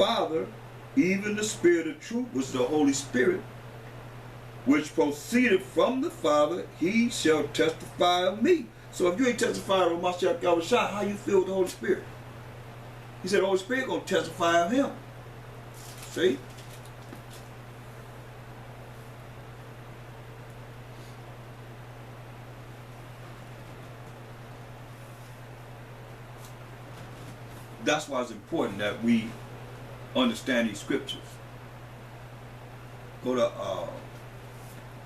Father, even the Spirit of truth, which is the Holy Spirit, which proceeded from the Father, he shall testify of me. So if you ain't testifying of Mashiach Yahushua, how you feel with the Holy Spirit? He said the Holy Spirit gonna testify of him. See? That's why it's important that we understand these scriptures. Go to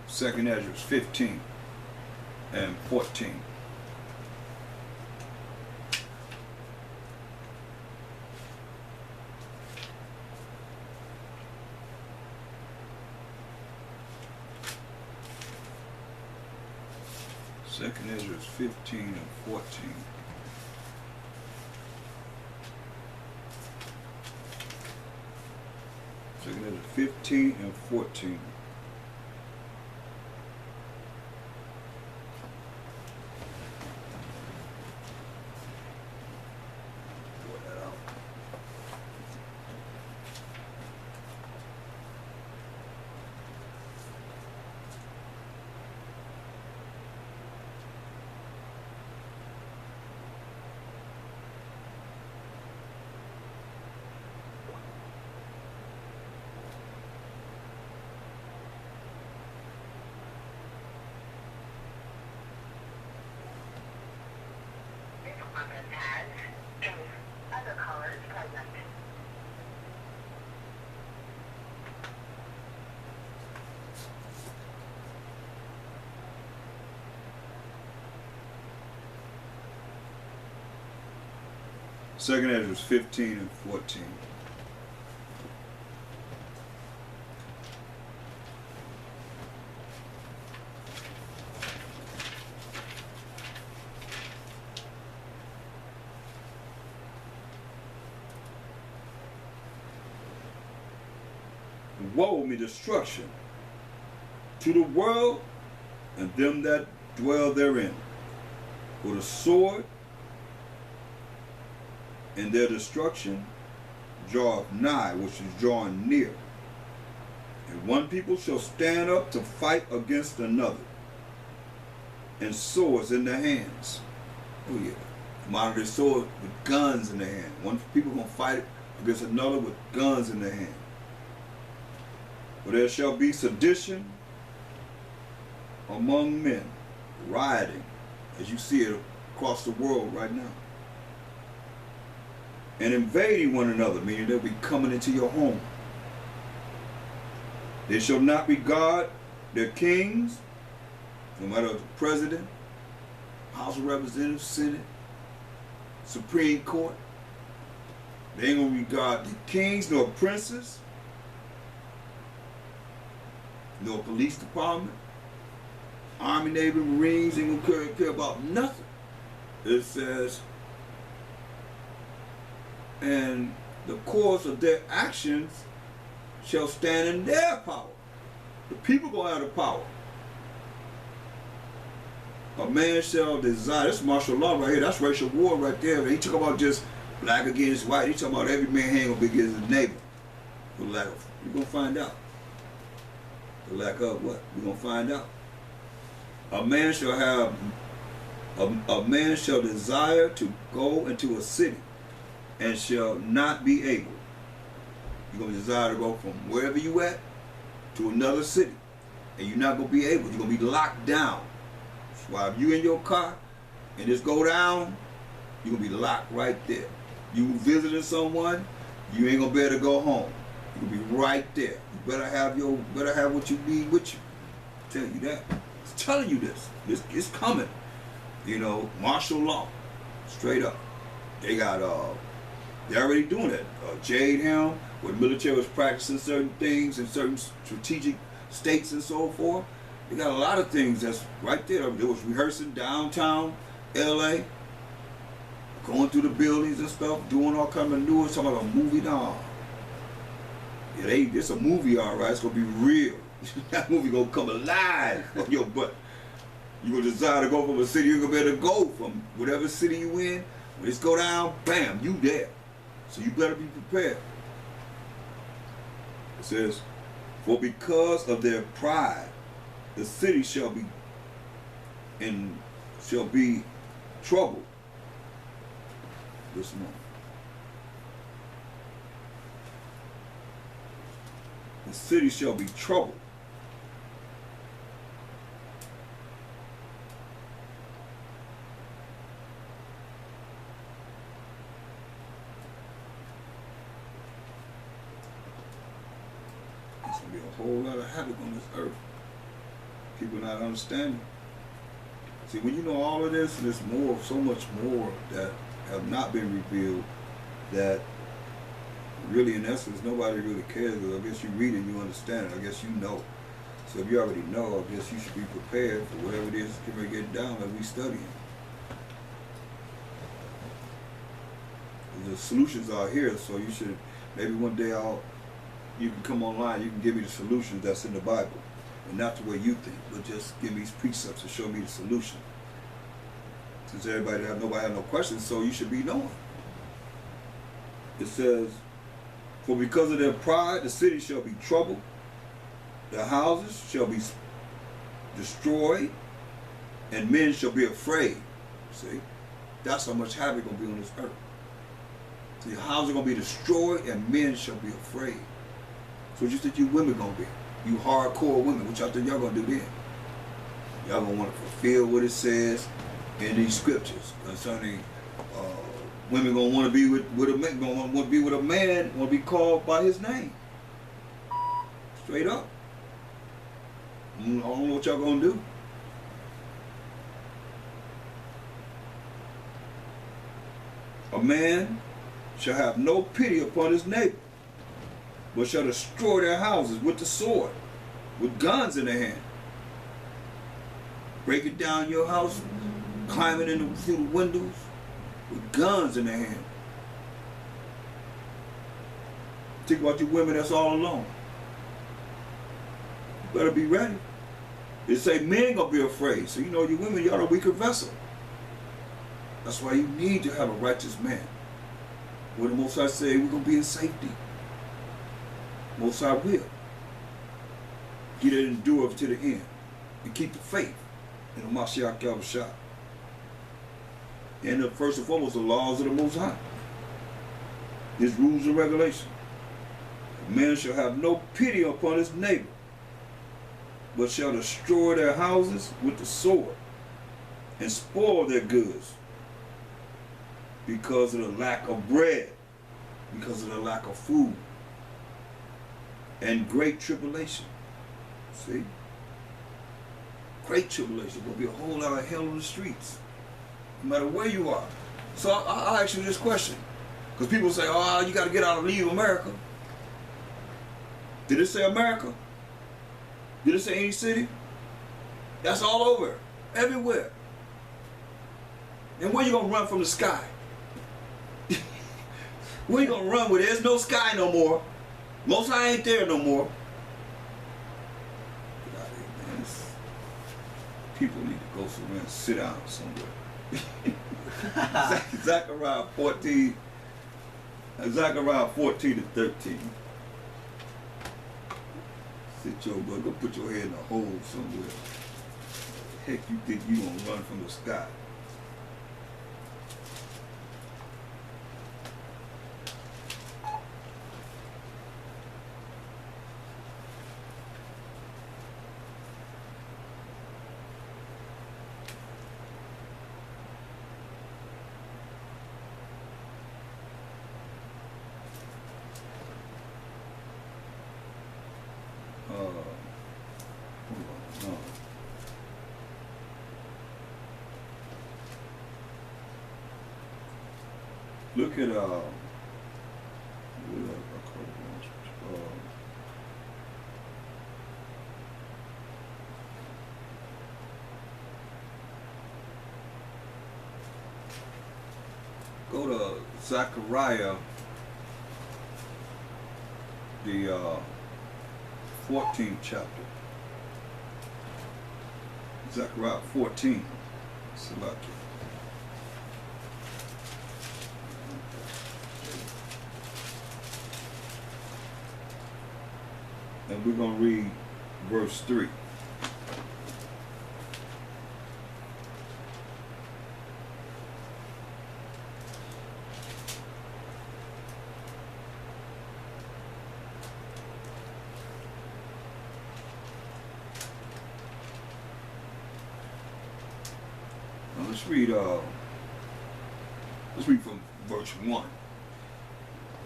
2nd Ezra 15 and 14. Second Ezra 15 and 14. Second Ezra 15 and 14. Pull that out. Second Ezra 15 and 14. Woe me destruction to the world and them that dwell therein, for the sword and their destruction draweth nigh, which is drawing near. And one people shall stand up to fight against another, and swords in their hands. Oh yeah, modern sword with guns in their hand. One people gonna fight against another with guns in their hand. For there shall be sedition among men, rioting, as you see it across the world right now, and invading one another, meaning they'll be coming into your home. They shall not regard their kings, no matter the president, House of Representatives, Senate, Supreme Court. They ain't gonna regard the kings nor princes, nor police department, Army, Navy, Marines. Ain't gonna care about nothing. It says, and the course of their actions shall stand in their power. The people gonna have the power. A man shall desire, that's martial law right here, that's racial war right there. He talk about just black against white. He talking about every man ain't gonna be against his neighbor. For lack of, we're gonna find out. For lack of what? We're gonna find out. A man shall have, a man shall desire to go into a city and shall not be able. You're going to desire to go from wherever you at to another city, and you're not going to be able. You're going to be locked down. That's why if you in your car and just go down, you're going to be locked right there. You visiting someone, you ain't going to be able to go home. You're going to be right there. You better have what you need with you. I tell you that. It's telling you this. It's coming. You know, martial law. Straight up. They got they're already doing it. Jade Helm, where the military was practicing certain things in certain strategic states and so forth. They got a lot of things that's right there. They was rehearsing downtown LA, going through the buildings and stuff, doing all kind of news, talking about a movie now. Yeah, it's a movie, all right. It's gonna be real. That movie gonna come alive on your butt. You gonna desire to go from a city, you're gonna be able to go from whatever city you in. When it's go down, bam, you there. So you better be prepared. It says, for because of their pride, the city shall be troubled. This month. The city shall be troubled. There's going to be a whole lot of havoc on this earth. People not understanding. See, when you know all of this, there's more, so much more that have not been revealed that really, in essence, nobody really cares. I guess you read it, you understand it. I guess you know. So if you already know, I guess you should be prepared for whatever it is that you're going to get down as we studying. The solutions are here, so you should, maybe one day you can come online, you can give me the solutions that's in the Bible. And not the way you think, but just give me these precepts to show me the solution. Since nobody have no questions, so you should be knowing. It says, for because of their pride, the city shall be troubled, the houses shall be destroyed, and men shall be afraid. See? That's how much havoc going to be on this earth. The houses are going to be destroyed, and men shall be afraid. So what you think you women going to be? You hardcore women, what y'all think y'all going to do then? Y'all going to want to fulfill what it says in these scriptures concerning women going to want to be with a man, going to want to be with a man, want to be called by his name. Straight up. I don't know what y'all going to do. A man shall have no pity upon his neighbor, but shall destroy their houses with the sword, with guns in their hand. Breaking down your house, climbing through the windows, with guns in their hand. Think about you women that's all alone. You better be ready. They say men gonna be afraid. So you know you women, y'all a weaker vessel. That's why you need to have a righteous man. What the Most High say, we're gonna be in safety. Most High will. He that endure to the end and keep the faith in the Mashiach Yahushua. And first and foremost, the laws of the Most High. His rules and regulations. Man shall have no pity upon his neighbor, but shall destroy their houses with the sword and spoil their goods because of the lack of bread, because of the lack of food, and great tribulation. See? Great tribulation. There'll be a whole lot of hell on the streets, no matter where you are. So I'll ask you this question. Because people say, oh, you got to get out and leave America. Did it say America? Did it say any city? That's all over. Everywhere. And where you going to run from the sky? Where you going to run with? There's no sky no more. Most High ain't there no more. People need to go somewhere and sit down somewhere. Zechariah 14 to 13. Sit your butt, go put your head in a hole somewhere. Heck, you think you gonna run from the sky? Look at go to Zechariah, the 14th chapter. Zechariah 14. Select it. and we're going to read verse 3. Now let's read from verse 1.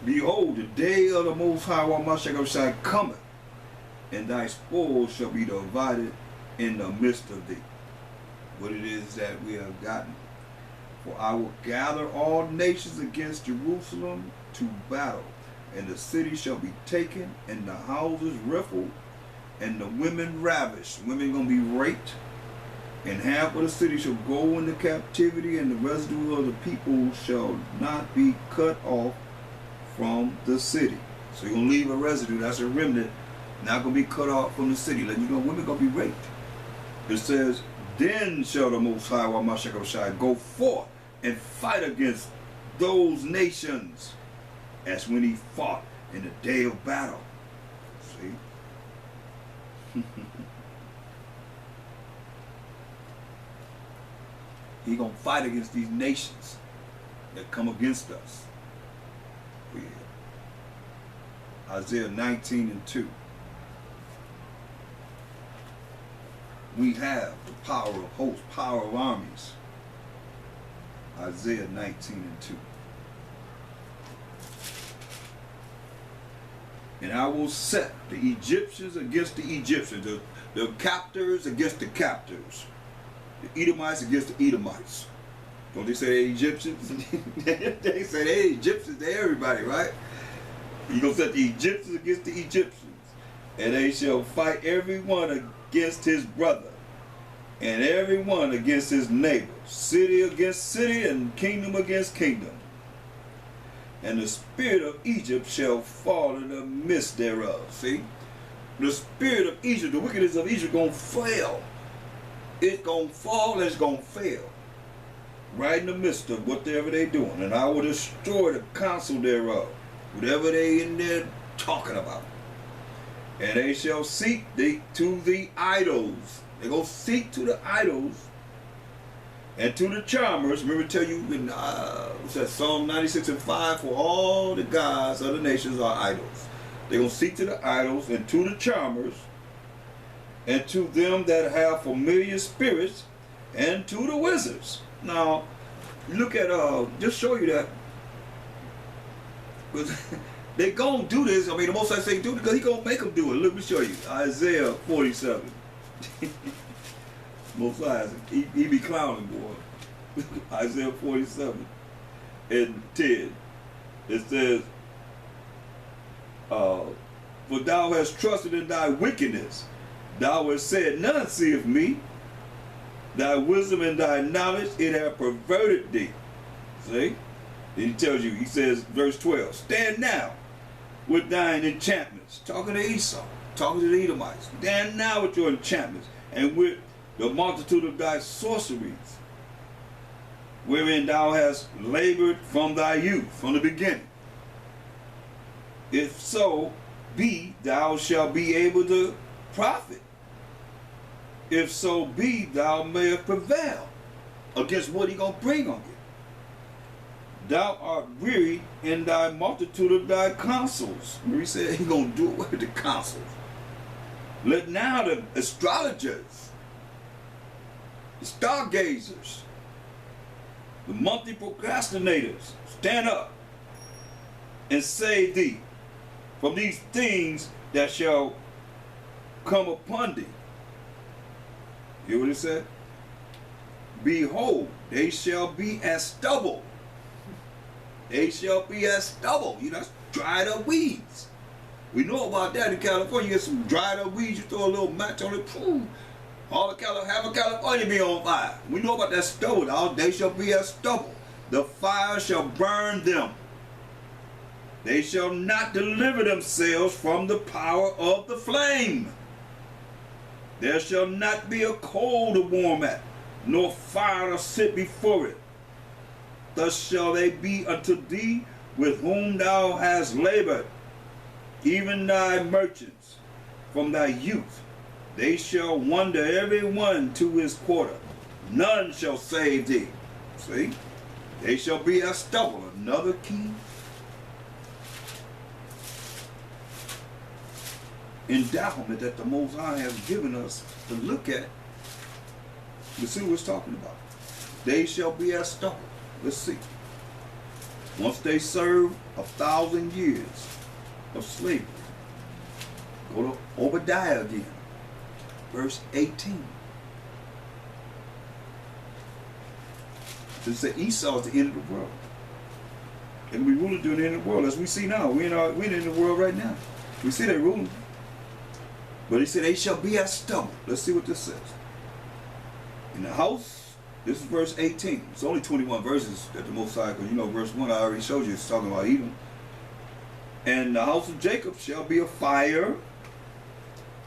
Behold, the day of the Most High Wamashakashai cometh, and thy spoils shall be divided in the midst of thee. What it is that we have gotten. For I will gather all nations against Jerusalem to battle, and the city shall be taken, and the houses rifled, and the women ravished. Women gonna be raped, and half of the city shall go into captivity, and the residue of the people shall not be cut off from the city. So you're gonna leave a residue, that's a remnant, not gonna be cut off from the city. Let you know women gonna be raped. It says, then shall the Most High Wamashakashai go forth and fight against those nations as when he fought in the day of battle. See? He gonna fight against these nations that come against us. Yeah. Isaiah 19:2. We have the power of hosts, power of armies. Isaiah 19:2. And I will set the Egyptians against the Egyptians, the captors against the captors, the Edomites against the Edomites. Don't they say they're Egyptians? They say they're Egyptians, they're everybody, right? You're going to set the Egyptians against the Egyptians, and they shall fight every one against his brother, and every one against his neighbor, city against city, and kingdom against kingdom. And the spirit of Egypt shall fall in the midst thereof. See? The spirit of Egypt, the wickedness of Egypt going to fail. It's going to fall and it's going to fail. Right in the midst of whatever they're doing. And I will destroy the counsel thereof. Whatever they in there talking about. And they shall seek to the idols. They're going to seek to the idols and to the charmers. Remember to tell you in what's that, Psalm 96:5, for all the gods of the nations are idols. They're going to seek to the idols and to the charmers and to them that have familiar spirits and to the wizards. Now, look at, just show you that. They're going to do this. I mean, the Most High say do it because He's going to make them do it. Let me show you. Isaiah 47. Most High, he be clowning, boy. Isaiah 47 and 10. It says, for thou hast trusted in thy wickedness. Thou hast said, none seeth me. Thy wisdom and thy knowledge, it hath perverted thee. See? Then he tells you, he says, verse 12, stand now with thine enchantments. Talking to Esau, talking to the Edomites. Stand now with your enchantments and with the multitude of thy sorceries, wherein thou hast labored from thy youth, from the beginning. If so be, thou shalt be able to profit. If so be, thou mayest prevail against what He gonna bring on you. Thou art weary in thy multitude of thy counsels. He said He gonna do away with the counsels. Let now the astrologers, the stargazers, the monthly procrastinators stand up and save thee from these things that shall come upon thee. You hear what it said? Behold, they shall be as stubble. They shall be as stubble. You know, that's dried up weeds. We know about that in California. You get some dried up weeds, you throw a little match on it, boom. All of half of California be on fire. We know about that stubble. They shall be as stubble. The fire shall burn them. They shall not deliver themselves from the power of the flame. There shall not be a coal to warm at, nor fire to sit before it. Thus shall they be unto thee with whom thou hast labored, even thy merchants, from thy youth. They shall wander every one to his quarter. None shall save thee. See? They shall be as stubble. Another key endowment that the Most High has given us to look at. Let's see what it's talking about. They shall be as stubble. Let's see. Once they serve 1,000 years of slavery. Go to Obadiah again, verse 18. It says Esau is the end of the world. And we ruling during the end of the world, as we see now. We're in the world right now. We see they ruling. But he said, they shall be as stubble. Let's see what this says. In the house, this is verse 18. It's only 21 verses that the Most High, because verse 1 I already showed you, it's talking about Edom. And the house of Jacob shall be a fire,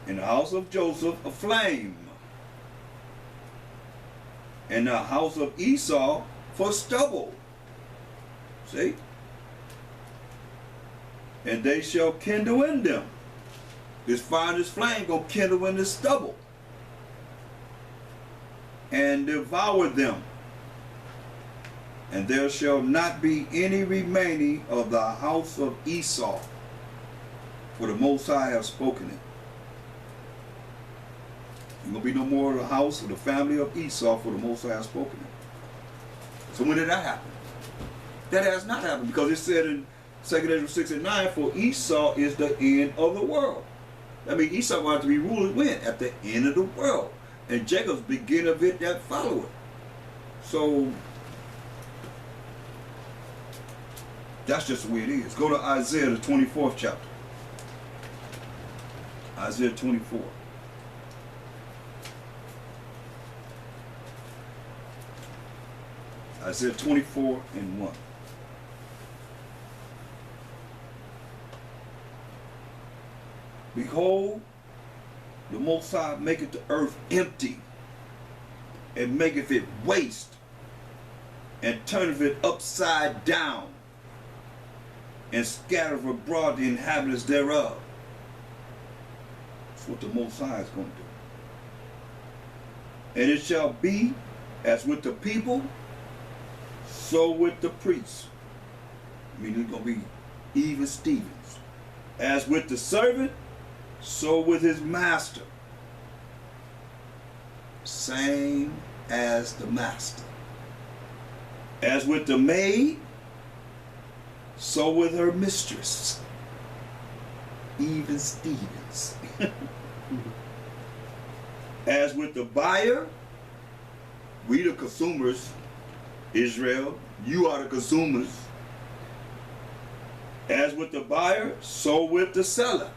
and the house of Joseph a flame, and the house of Esau for stubble. See? And they shall kindle in them. This fire and this flame gonna kindle in the stubble and devour them. And there shall not be any remaining of the house of Esau, for the Most High have spoken it. There gonna be no more of the house of the family of Esau, for the Most High have spoken it. So when did that happen? That has not happened, because it said in 2 Ezra 6 and 9, for Esau is the end of the world. I mean, Esau wanted to be ruled when? At the end of the world. And Jacob's beginning of it that follow it. So that's just the way it is. Go to Isaiah, the 24th chapter. Isaiah 24. Isaiah 24 and 1. Behold, the Most High maketh the earth empty, and maketh it waste, and turneth it upside down, and scattereth abroad the inhabitants thereof. That's what the Most High is going to do. And it shall be as with the people, so with the priests. I mean, it's going to be even Stevens. As with the servant, so with his master. Same as the master. As with the maid, so with her mistress. Even Stevens. As with the buyer, we the consumers, Israel, you are the consumers. As with the buyer, so with the seller.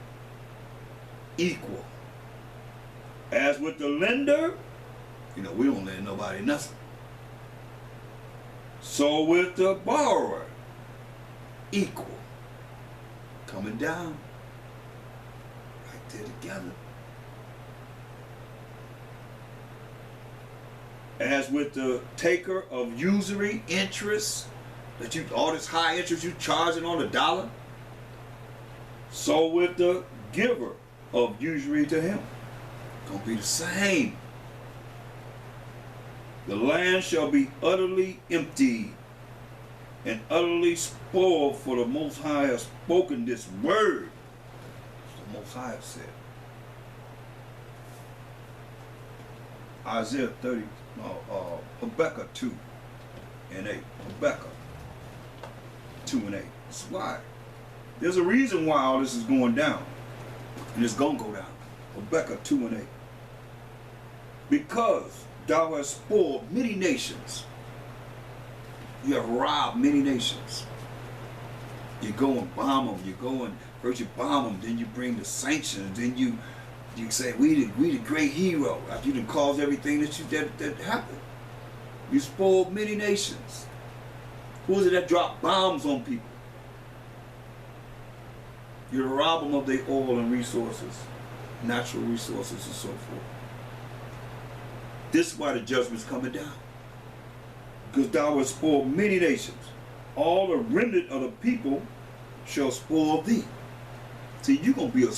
Equal. As with the lender, we don't lend nobody nothing. So with the borrower, equal. Coming down. Right there together. As with the taker of usury, interest, that all this high interest you charging on the dollar, so with the giver of usury to him. Gonna be the same. The land shall be utterly empty and utterly spoiled, for the Most High has spoken this word. The Most High has said. Isaiah 30, Habakkuk 2 and 8. Habakkuk 2 and 8. That's why. There's a reason why all this is going down. And it's going to go down. Habakkuk 2 and 8. Because thou hast spoiled many nations. You have robbed many nations. You go and bomb them. First you bomb them, then you bring the sanctions, then you say, we the great hero. After you done caused everything that happened. You spoiled many nations. Who is it that dropped bombs on people? You rob them of their oil and resources, natural resources and so forth. This is why the judgment's coming down. Because thou hast spoiled many nations. All the remnant of the people shall spoil thee. See, you're going to be a